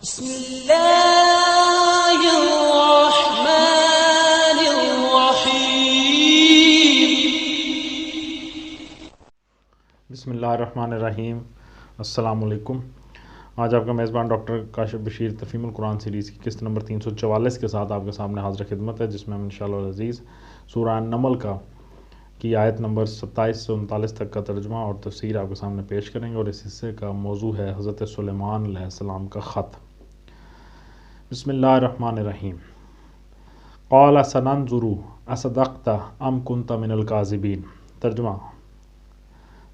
بسم اللہ الرحمن الرحیم۔ بسم اللہ الرحمن الرحیم۔ السلام علیکم۔ آج آپ کا میزبان ڈاکٹر کاشف بشیر تفہیم القرآن سیریز کی قسط نمبر 344 کے ساتھ آپ کے سامنے حاضر خدمت ہے، جس میں ہم انشاءاللہ العزیز سورہ نمل کی آیت نمبر 27 سے 39 تک کا ترجمہ اور تفسیر آپ کے سامنے پیش کریں گے، اور اس حصے کا موضوع ہے حضرت سلیمان علیہ السلام کا خط۔ بسم اللہ الرحمن الرحیم۔ قال سننظر اصدقت ام کنت من الکاذبین۔ ترجمہ: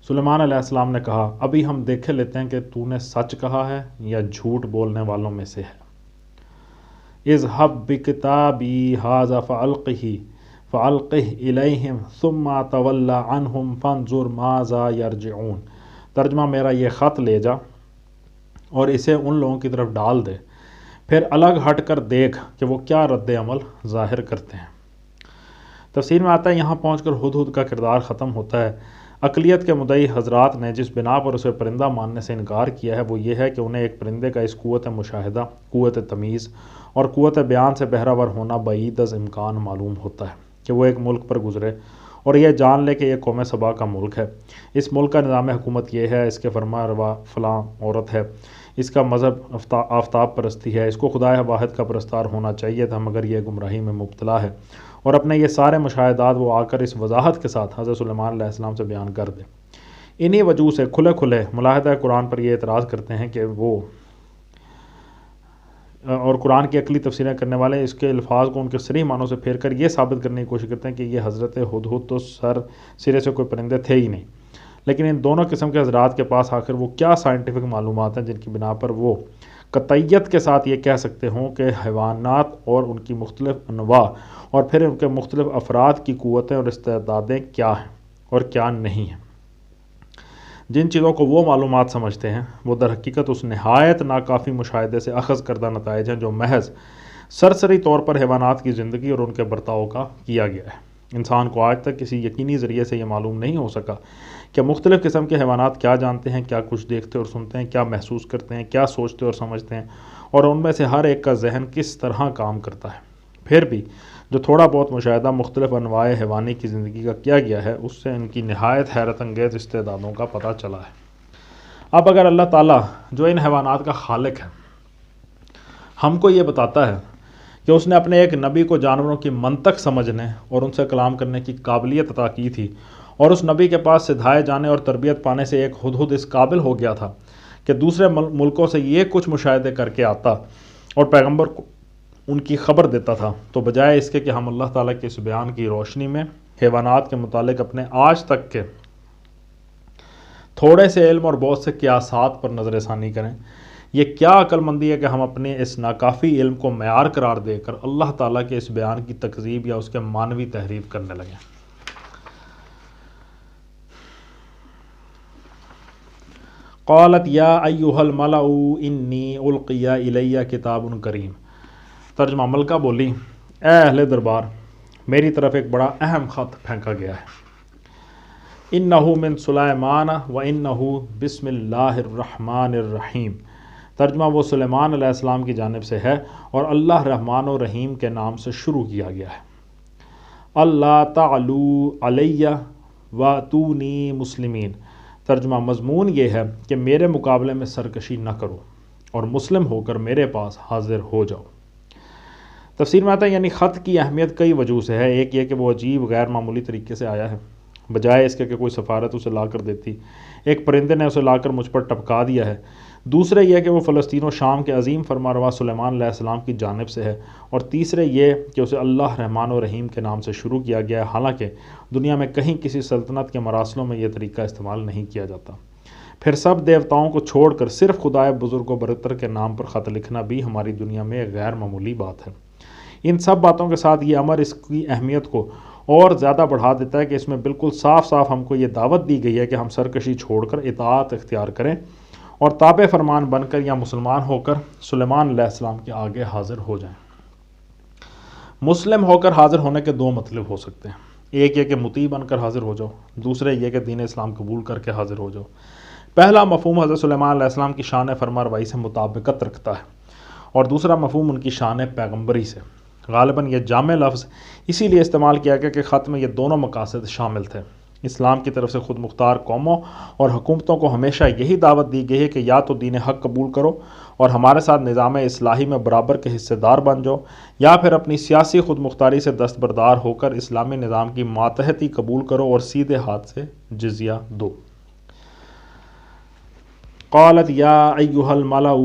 سلیمان علیہ السلام نے کہا، ابھی ہم دیکھے لیتے ہیں کہ تو نے سچ کہا ہے یا جھوٹ بولنے والوں میں سے ہے۔ اذهب بکتابی ھذا فألقه الیہم ثم تول عنہم فانظر ماذا یرجعون۔ ترجمہ: میرا یہ خط لے جا اور اسے ان لوگوں کی طرف ڈال دے، پھر الگ ہٹ کر دیکھ کہ وہ کیا رد عمل ظاہر کرتے ہیں۔ تفسیر میں آتا ہے، یہاں پہنچ کر ہدہد کا کردار ختم ہوتا ہے۔ اقلیت کے مدعی حضرات نے جس بنا پر اسے پرندہ ماننے سے انکار کیا ہے وہ یہ ہے کہ انہیں ایک پرندے کا اس قوت مشاہدہ، قوت تمیز اور قوت بیان سے بہرہ ور ہونا بعید از امکان معلوم ہوتا ہے کہ وہ ایک ملک پر گزرے اور یہ جان لے کہ یہ قوم سبا کا ملک ہے، اس ملک کا نظام حکومت یہ ہے، اس کے فرما روا فلاں عورت ہے، اس کا مذہب آفتاب پرستی ہے، اس کو خدا واحد کا پرستار ہونا چاہیے تھا مگر یہ گمراہی میں مبتلا ہے، اور اپنے یہ سارے مشاہدات وہ آ کر اس وضاحت کے ساتھ حضرت سلیمان علیہ السلام سے بیان کر دے۔ انہی وجہ سے کھلے ملاحدہ قرآن پر یہ اعتراض کرتے ہیں کہ وہ اور قرآن کی عقلی تفسیریں کرنے والے اس کے الفاظ کو ان کے صریح معنوں سے پھیر کر یہ ثابت کرنے کی کوشش کرتے ہیں کہ یہ حضرت ہدہد تو سرے سے کوئی پرندے تھے ہی نہیں، لیکن ان دونوں قسم کے حضرات کے پاس آخر وہ کیا سائنٹیفک معلومات ہیں جن کی بنا پر وہ قطعیت کے ساتھ یہ کہہ سکتے ہوں کہ حیوانات اور ان کی مختلف انواع اور پھر ان کے مختلف افراد کی قوتیں اور استعدادیں کیا ہیں اور کیا نہیں ہیں۔ جن چیزوں کو وہ معلومات سمجھتے ہیں وہ در حقیقت اس نہایت ناکافی مشاہدے سے اخذ کردہ نتائج ہیں جو محض سرسری طور پر حیوانات کی زندگی اور ان کے برتاؤ کا کیا گیا ہے۔ انسان کو آج تک کسی یقینی ذریعے سے یہ معلوم نہیں ہو سکا کہ مختلف قسم کے حیوانات کیا جانتے ہیں، کیا کچھ دیکھتے اور سنتے ہیں، کیا محسوس کرتے ہیں، کیا سوچتے اور سمجھتے ہیں، اور ان میں سے ہر ایک کا ذہن کس طرح کام کرتا ہے۔ پھر بھی جو تھوڑا بہت مشاہدہ مختلف انواع حیوانی کی زندگی کا کیا گیا ہے اس سے ان کی نہایت حیرت انگیز استعدادوں کا پتہ چلا ہے۔ اب اگر اللہ تعالیٰ جو ان حیوانات کا خالق ہے ہم کو یہ بتاتا ہے کہ اس نے اپنے ایک نبی کو جانوروں کی منطق سمجھنے اور ان سے کلام کرنے کی قابلیت عطا کی تھی، اور اس نبی کے پاس سدھائے جانے اور تربیت پانے سے ایک ہدہد اس قابل ہو گیا تھا کہ دوسرے ملکوں سے یہ کچھ مشاہدے کر کے آتا اور پیغمبر کو ان کی خبر دیتا تھا، تو بجائے اس کے کہ ہم اللہ تعالیٰ کے اس بیان کی روشنی میں حیوانات کے متعلق اپنے آج تک کے تھوڑے سے علم اور بہت سے قیاسات پر نظر ثانی کریں، یہ کیا عقل مندی ہے کہ ہم اپنے اس ناکافی علم کو معیار قرار دے کر اللہ تعالیٰ کے اس بیان کی تکذیب یا اس کے معنوی تحریف کرنے لگیں۔ قالت یا ایھا الملأ انی القی الی کتاب کریم۔ ترجمہ: ملکہ بولی، اے اہل دربار، میری طرف ایک بڑا اہم خط پھینکا گیا ہے۔ انہ من سلیمان و انہ بسم اللہ الرحمن الرحیم۔ ترجمہ: وہ سلیمان علیہ السلام کی جانب سے ہے اور اللہ رحمان و رحیم کے نام سے شروع کیا گیا ہے۔ اللہ تعلوا علی واتونی مسلمین۔ ترجمہ: مضمون یہ ہے کہ میرے مقابلے میں سرکشی نہ کرو اور مسلم ہو کر میرے پاس حاضر ہو جاؤ۔ تفسیر میں آتا ہے، یعنی خط کی اہمیت کئی وجہ سے ہے۔ ایک یہ کہ وہ عجیب غیر معمولی طریقے سے آیا ہے، بجائے اس کے کہ کوئی سفارت اسے لا کر دیتی، ایک پرندے نے اسے لا کر مجھ پر ٹپکا دیا ہے۔ دوسرے یہ کہ وہ فلسطین و شام کے عظیم فرما روا سلیمان علیہ السلام کی جانب سے ہے، اور تیسرے یہ کہ اسے اللہ رحمان و رحیم کے نام سے شروع کیا گیا ہے، حالانکہ دنیا میں کہیں کسی سلطنت کے مراسلوں میں یہ طریقہ استعمال نہیں کیا جاتا۔ پھر سب دیوتاؤں کو چھوڑ کر صرف خدائے بزرگ و برتر کے نام پر خط لکھنا بھی ہماری دنیا میں ایک غیر معمولی بات ہے۔ ان سب باتوں کے ساتھ یہ امر اس کی اہمیت کو اور زیادہ بڑھا دیتا ہے کہ اس میں بالکل صاف صاف ہم کو یہ دعوت دی گئی ہے کہ ہم سرکشی چھوڑ کر اطاعت اختیار کریں اور تابع فرمان بن کر یا مسلمان ہو کر سلیمان علیہ السلام کے آگے حاضر ہو جائیں۔ مسلم ہو کر حاضر ہونے کے دو مطلب ہو سکتے ہیں، ایک یہ کہ مطیع بن کر حاضر ہو جاؤ، دوسرے یہ کہ دین اسلام قبول کر کے حاضر ہو جاؤ۔ پہلا مفہوم حضرت سلیمان علیہ السلام کی شان فرما روائی سے مطابقت رکھتا ہے، اور دوسرا مفہوم ان کی شان پیغمبری سے۔ غالباً یہ جامع لفظ اسی لیے استعمال کیا گیا کہ خط میں یہ دونوں مقاصد شامل تھے۔ اسلام کی طرف سے خود مختار قوموں اور حکومتوں کو ہمیشہ یہی دعوت دی گئی ہے کہ یا تو دین حق قبول کرو اور ہمارے ساتھ نظام اصلاحی میں برابر کے حصے دار بن جاؤ، یا پھر اپنی سیاسی خود مختاری سے دستبردار ہو کر اسلامی نظام کی ماتحتی قبول کرو اور سیدھے ہاتھ سے جزیہ دو۔ قالت یا ایہا الملأ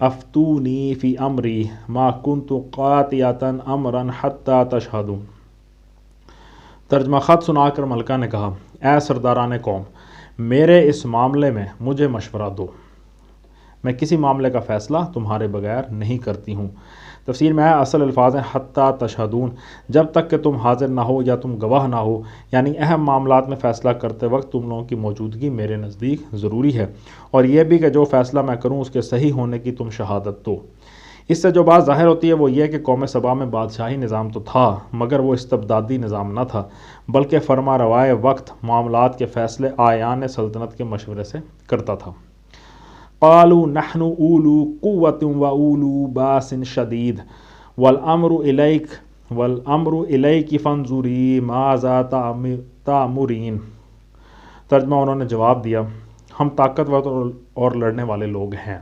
افتونی فی امری ما کنت قاطعۃ امرا حتی تشہدون۔ ترجمہ خط سنا کر ملکہ نے کہا، اے سرداران قوم، میرے اس معاملے میں مجھے مشورہ دو، میں کسی معاملے کا فیصلہ تمہارے بغیر نہیں کرتی ہوں۔ تفسیر میں ہے اصل الفاظ ہیں حتی تشہدون، جب تک کہ تم حاضر نہ ہو یا تم گواہ نہ ہو، یعنی اہم معاملات میں فیصلہ کرتے وقت تم لوگوں کی موجودگی میرے نزدیک ضروری ہے، اور یہ بھی کہ جو فیصلہ میں کروں اس کے صحیح ہونے کی تم شہادت دو۔ اس سے جو بات ظاہر ہوتی ہے وہ یہ کہ قوم سبا میں بادشاہی نظام تو تھا، مگر وہ استبدادی نظام نہ تھا، بلکہ فرما روائے وقت معاملات کے فیصلے آیان سلطنت کے مشورے سے کرتا تھا۔ قالوا نحن اولو قوة واولو باس شدید والامر الیک فانظری ماذا تأمرین۔ ترجمہ انہوں نے جواب دیا، ہم طاقتور اور لڑنے والے لوگ ہیں،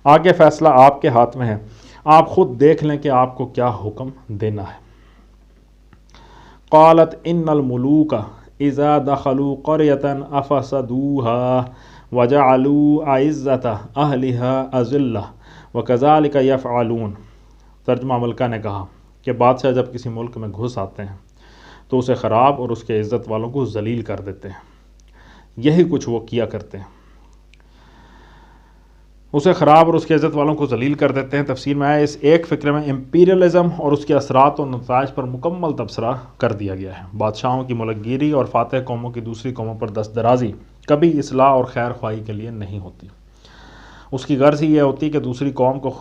آگے فیصلہ آپ کے ہاتھ میں ہے، آپ خود دیکھ لیں کہ آپ کو کیا حکم دینا ہے۔ قالت ان الملوک اذا دخلوا قریۃ افسدوها وجعلوا اعزۃ اہلها اذلہ وکذالک یفعلون۔ ترجمہ ملکہ نے کہا کہ بادشاہ جب کسی ملک میں گھس آتے ہیں تو اسے خراب اور اس کے عزت والوں کو ذلیل کر دیتے ہیں، یہی کچھ وہ کیا کرتے ہیں، اسے خراب اور اس کے عزت والوں کو ذلیل کر دیتے ہیں۔ تفسیر میں ہے اس ایک فکرے میں امپیریلزم اور اس کے اثرات اور نتائج پر مکمل تبصرہ کر دیا گیا ہے۔ بادشاہوں کی ملک گیری اور فاتح قوموں کی دوسری قوموں پر دست درازی کبھی اصلاح اور خیر خواہی کے لیے نہیں ہوتی، اس کی غرض ہی یہ ہوتی کہ دوسری قوم کو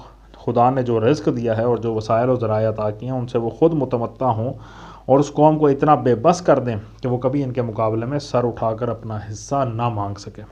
خدا نے جو رزق دیا ہے اور جو وسائل و ذرائع عطا کیے ہیں ان سے وہ خود متمتع ہوں اور اس قوم کو اتنا بے بس کر دیں کہ وہ کبھی ان کے مقابلے میں سر اٹھا کر اپنا حصہ نہ مانگ سکے۔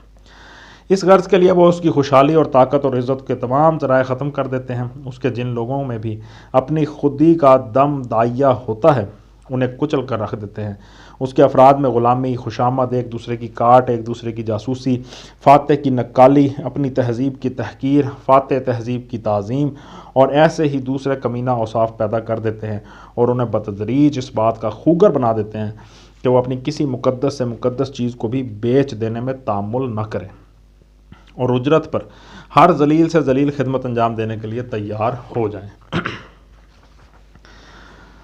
اس غرض کے لیے وہ اس کی خوشحالی اور طاقت اور عزت کے تمام ذرائع ختم کر دیتے ہیں۔ اس کے جن لوگوں میں بھی اپنی خودی کا دم داعیہ ہوتا ہے انہیں کچل کر رکھ دیتے ہیں۔ اس کے افراد میں غلامی، خوشامد، ایک دوسرے کی کاٹ، ایک دوسرے کی جاسوسی، فاتح کی نکالی، اپنی تہذیب کی تحقیر، فاتح تہذیب کی تعظیم اور ایسے ہی دوسرے کمینہ اوصاف پیدا کر دیتے ہیں، اور انہیں بتدریج اس بات کا خوگر بنا دیتے ہیں کہ وہ اپنی کسی مقدس سے مقدس چیز کو بھی بیچ دینے میں تامل نہ کریں اور اجرت پر ہر ذلیل سے ذلیل خدمت انجام دینے کے لیے تیار ہو جائیں۔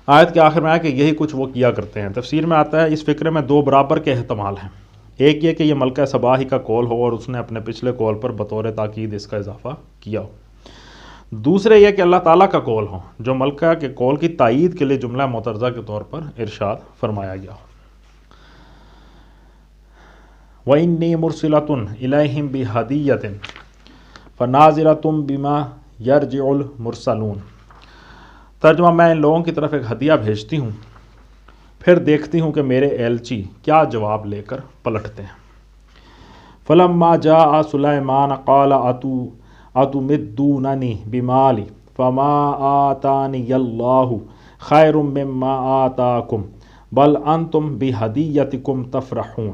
آیت کے آخر میں ہے کہ یہی کچھ وہ کیا کرتے ہیں۔ تفسیر میں آتا ہے اس فکرے میں دو برابر کے احتمال ہیں، ایک یہ کہ یہ ملکہ سبا ہی کا قول ہو اور اس نے اپنے پچھلے قول پر بطور تاکید اس کا اضافہ کیا ہو، دوسرے یہ کہ اللہ تعالیٰ کا قول ہو جو ملکہ کے قول کی تائید کے لیے جملہ معترضہ کے طور پر ارشاد فرمایا گیا ہو۔ وَإِنِّي مُرْسِلَةٌ إِلَيْهِمْ بِهَدِيَّةٍ فَنَاظِرَةٌ بِمَا يَرْجِعُ الْمُرْسَلُونَ۔ ترجمہ میں ان لوگوں کی طرف ایک ہدیہ بھیجتی ہوں، پھر دیکھتی ہوں کہ میرے ایلچی کیا جواب لے کر پلٹتے ہیں۔ فَلَمَّا جَاءَ سُلَيْمَانَ قَالَ أَتُمِدُّونَنِي بِمَالٍ فَمَا آتَانِيَ اللَّهُ خَيْرٌ مِّمَّا آتَاكُمْ بَلْ أَنْتُمْ بِهَدِيَّتِكُمْ تَفْرَحُونَ۔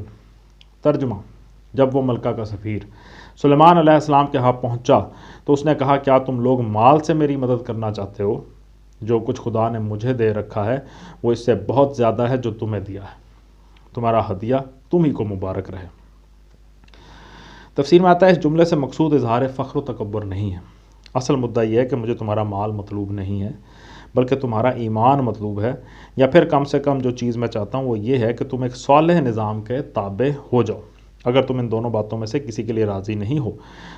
ترجمہ جب وہ ملکہ کا سفیر سلیمان علیہ السلام کے ہاں پہنچا تو اس نے کہا کیا تم لوگ مال سے میری مدد کرنا چاہتے ہو؟ جو کچھ خدا نے مجھے دے رکھا ہے وہ اس سے بہت زیادہ ہے جو تمہیں دیا ہے، تمہارا ہدیہ تم ہی کو مبارک رہے۔ تفسیر میں آتا ہے اس جملے سے مقصود اظہار فخر و تکبر نہیں ہے، اصل مدعا یہ ہے کہ مجھے تمہارا مال مطلوب نہیں ہے بلکہ تمہارا ایمان مطلوب ہے، یا پھر کم سے کم جو چیز میں چاہتا ہوں وہ یہ ہے کہ تم ایک صالح نظام کے تابع ہو جاؤ۔ اگر تم ان دونوں باتوں میں سے کسی کے لیے راضی نہیں ہو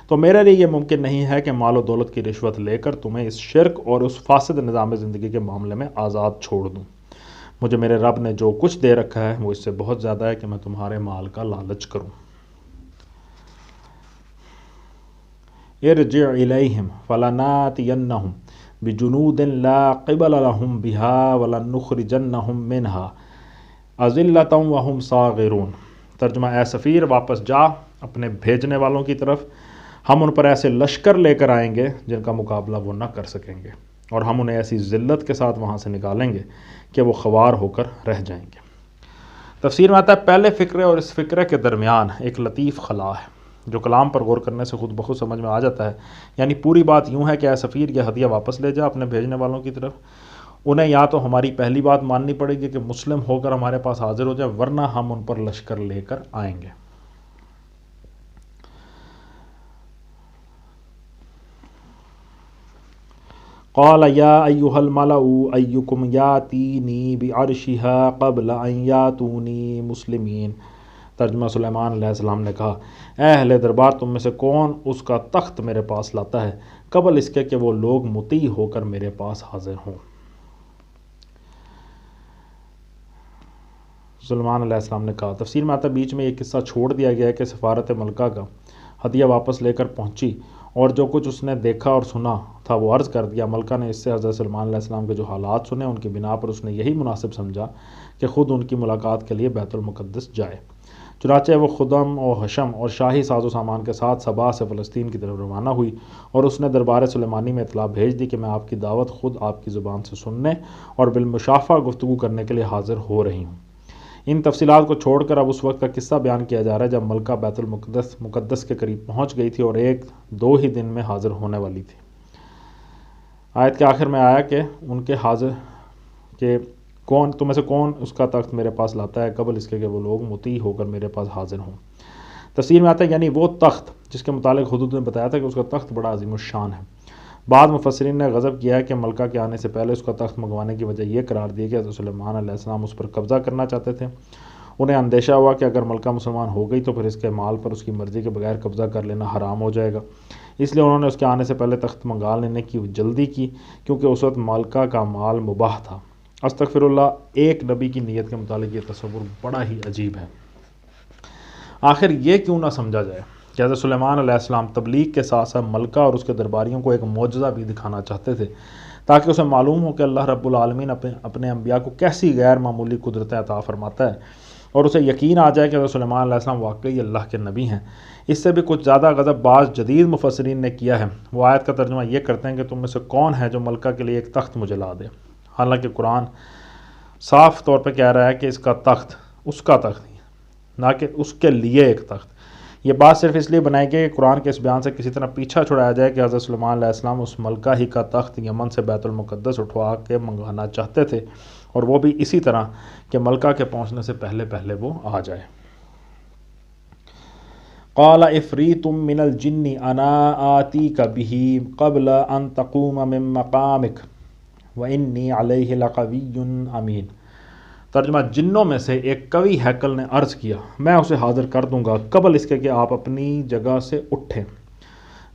تو میرے لیے یہ ممکن نہیں ہے کہ مال و دولت کی رشوت لے کر تمہیں اس شرک اور اس فاسد نظام زندگی کے معاملے میں آزاد چھوڑ دوں۔ مجھے میرے رب نے جو کچھ دے رکھا ہے وہ اس سے بہت زیادہ ہے کہ میں تمہارے مال کا لالچ کروں۔ ارجع الیہم فلناتینہم بجنود لا قبل لهم بها ولنخرجنہم منها اذلۃ وہم صاغرون۔ ترجمہ اے سفیر واپس جا اپنے بھیجنے والوں کی طرف، ہم ان پر ایسے لشکر لے کر آئیں گے جن کا مقابلہ وہ نہ کر سکیں گے، اور ہم انہیں ایسی ذلت کے ساتھ وہاں سے نکالیں گے کہ وہ خوار ہو کر رہ جائیں گے۔ تفسیر میں آتا ہے پہلے فقرے اور اس فقرے کے درمیان ایک لطیف خلا ہے جو کلام پر غور کرنے سے خود بخود سمجھ میں آ جاتا ہے۔ یعنی پوری بات یوں ہے کہ اے سفیر یہ ہدیہ واپس لے جا اپنے بھیجنے والوں کی طرف، انہیں یا تو ہماری پہلی بات ماننی پڑے گی کہ مسلم ہو کر ہمارے پاس حاضر ہو جائے، ورنہ ہم ان پر لشکر لے کر آئیں گے۔ قال یا ایھا الملأ ایکم یاتینی بعرشھا قبل ان یاتونی مسلمین۔ ترجمہ سلیمان علیہ السلام نے کہا، اے اہل دربار، تم میں سے کون اس کا تخت میرے پاس لاتا ہے قبل اس کے کہ وہ لوگ مطیع ہو کر میرے پاس حاضر ہوں۔ سلیمان علیہ السلام نے کہا، تفسیر میں آتا ہے بیچ میں یہ قصہ چھوڑ دیا گیا ہے کہ سفارت ملکہ کا ہدیہ واپس لے کر پہنچی اور جو کچھ اس نے دیکھا اور سنا تھا وہ عرض کر دیا۔ ملکہ نے اس سے حضرت سلیمان علیہ السلام کے جو حالات سنے ان کی بنا پر اس نے یہی مناسب سمجھا کہ خود ان کی ملاقات کے لیے بیت المقدس جائے۔ چنانچہ وہ خدم و حشم اور شاہی ساز و سامان کے ساتھ صبا سے فلسطین کی طرف روانہ ہوئی، اور اس نے دربار سلیمانی میں اطلاع بھیج دی کہ میں آپ کی دعوت خود آپ کی زبان سے سننے اور بالمشافہ گفتگو کرنے کے لیے حاضر ہو رہی ہوں۔ ان تفصیلات کو چھوڑ کر اب اس وقت کا قصہ بیان کیا جا رہا ہے جب ملکہ بیت المقدس کے قریب پہنچ گئی تھی اور 1-2 ہی دن میں حاضر ہونے والی تھی۔ آیت کے آخر میں آیا کہ ان کے حاضر کہ تم میں سے کون اس کا تخت میرے پاس لاتا ہے قبل اس کے کہ وہ لوگ مطیع ہو کر میرے پاس حاضر ہوں۔ تفسیر میں آتا ہے یعنی وہ تخت جس کے متعلق حدود نے بتایا تھا کہ اس کا تخت بڑا عظیم الشان ہے۔ بعض مفسرین نے غضب کیا ہے کہ ملکہ کے آنے سے پہلے اس کا تخت منگوانے کی وجہ یہ قرار دی کہ حضرت سلیمان علیہ السلام اس پر قبضہ کرنا چاہتے تھے۔ انہیں اندیشہ ہوا کہ اگر ملکہ مسلمان ہو گئی تو پھر اس کے مال پر اس کی مرضی کے بغیر قبضہ کر لینا حرام ہو جائے گا، اس لیے انہوں نے اس کے آنے سے پہلے تخت منگا لینے کی جلدی کی، کیونکہ اس وقت ملکہ کا مال مباح تھا۔ استغفر اللہ، ایک نبی کی نیت کے متعلق یہ تصور بڑا ہی عجیب ہے۔ آخر یہ کیوں نہ سمجھا جائے کہ حضرت سلیمان علیہ السلام تبلیغ کے ساتھ ساتھ ملکہ اور اس کے درباریوں کو ایک معجزہ بھی دکھانا چاہتے تھے تاکہ اسے معلوم ہو کہ اللہ رب العالمین اپنے انبیاء کو کیسی غیر معمولی قدرتیں عطا فرماتا ہے، اور اسے یقین آ جائے کہ حضرت سلیمان علیہ السلام واقعی اللہ کے نبی ہیں۔ اس سے بھی کچھ زیادہ غضب بعض جدید مفسرین نے کیا ہے۔ وہ آیت کا ترجمہ یہ کرتے ہیں کہ تم میں سے کون ہے جو ملکہ کے لیے ایک تخت مجھے لا دے، حالانکہ قرآن صاف طور پہ کہہ رہا ہے کہ اس کا تخت اس کا تخت ہی، نہ کہ اس کے لیے ایک تخت۔ یہ بات صرف اس لیے بنائی گئی کہ قرآن کے اس بیان سے کسی طرح پیچھا چھڑایا جائے کہ حضرت سلیمان علیہ السلام اس ملکہ ہی کا تخت یمن سے بیت المقدس اٹھوا کے منگوانا چاہتے تھے، اور وہ بھی اسی طرح کہ ملکہ کے پہنچنے سے پہلے پہلے وہ آ جائے۔ قال عفریت من الجن انا آتیک بہ قبل ان تقوم من مقامک وانی علیہ لقوی امین۔ ترجمہ، جنوں میں سے ایک قوی ہیکل نے عرض کیا، میں اسے حاضر کر دوں گا قبل اس کے کہ آپ اپنی جگہ سے اٹھیں،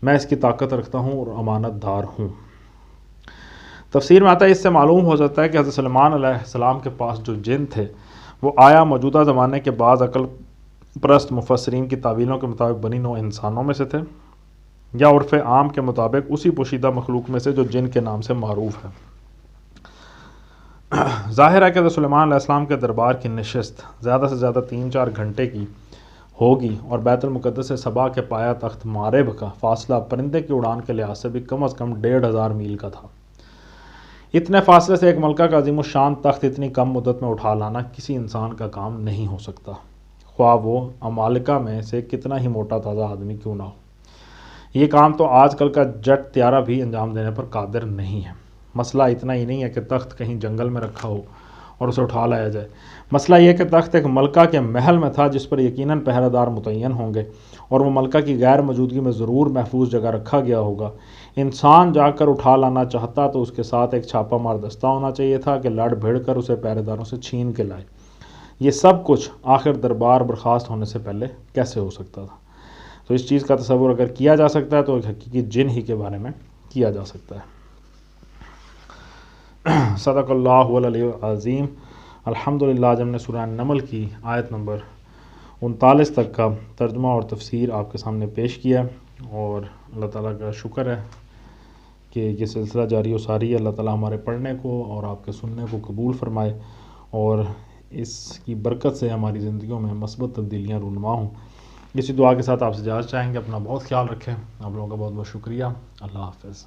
میں اس کی طاقت رکھتا ہوں اور امانت دار ہوں۔ تفسیر میں آتا ہے اس سے معلوم ہو جاتا ہے کہ حضرت سلیمان علیہ السلام کے پاس جو جن تھے وہ آیا موجودہ زمانے کے بعض عقل پرست مفسرین کی تعویلوں کے مطابق بنی نوع انسانوں میں سے تھے، یا عرف عام کے مطابق اسی پوشیدہ مخلوق میں سے جو جن کے نام سے معروف ہے۔ ظاہر ہے کہ حضرت سلیمان علیہ السلام کے دربار کی نشست زیادہ سے زیادہ 3-4 گھنٹے کی ہوگی، اور بیت المقدس سے صبا کے پایا تخت مارب کا فاصلہ پرندے کی اڑان کے لحاظ سے بھی کم از کم 1500 میل کا تھا۔ اتنے فاصلے سے ایک ملکہ کا عظیم الشان تخت اتنی کم مدت میں اٹھا لانا کسی انسان کا کام نہیں ہو سکتا، خواہ وہ عمالقہ میں سے کتنا ہی موٹا تازہ آدمی کیوں نہ ہو۔ یہ کام تو آج کل کا جٹ طیارہ بھی انجام دینے پر قادر نہیں ہے۔ مسئلہ اتنا ہی نہیں ہے کہ تخت کہیں جنگل میں رکھا ہو اور اسے اٹھا لایا جائے، مسئلہ یہ کہ تخت ایک ملکہ کے محل میں تھا جس پر یقیناً پہرہ دار متعین ہوں گے، اور وہ ملکہ کی غیر موجودگی میں ضرور محفوظ جگہ رکھا گیا ہوگا۔ انسان جا کر اٹھا لانا چاہتا تو اس کے ساتھ ایک چھاپا مار دستہ ہونا چاہیے تھا کہ لڑ بھیڑ کر اسے پہرے داروں سے چھین کے لائے۔ یہ سب کچھ آخر دربار برخاست ہونے سے پہلے کیسے ہو سکتا تھا؟ تو اس چیز کا تصور اگر کیا جا سکتا ہے تو ایک حقیقی جن ہی کے بارے میں کیا جا سکتا ہے۔ صدق اللہ العلی العظیم۔ الحمدللہ، آج ہم نے سورہ نمل کی آیت نمبر 39 تک کا ترجمہ اور تفسیر آپ کے سامنے پیش کیا، اور اللہ تعالیٰ کا شکر ہے کہ یہ سلسلہ جاری و ساری ہے۔ اللہ تعالیٰ ہمارے پڑھنے کو اور آپ کے سننے کو قبول فرمائے، اور اس کی برکت سے ہماری زندگیوں میں مثبت تبدیلیاں رونما ہوں۔ اسی دعا کے ساتھ آپ سے اجازت چاہیں گے. اپنا بہت خیال رکھیں. آپ لوگوں کا بہت بہت شکریہ. اللہ حافظ.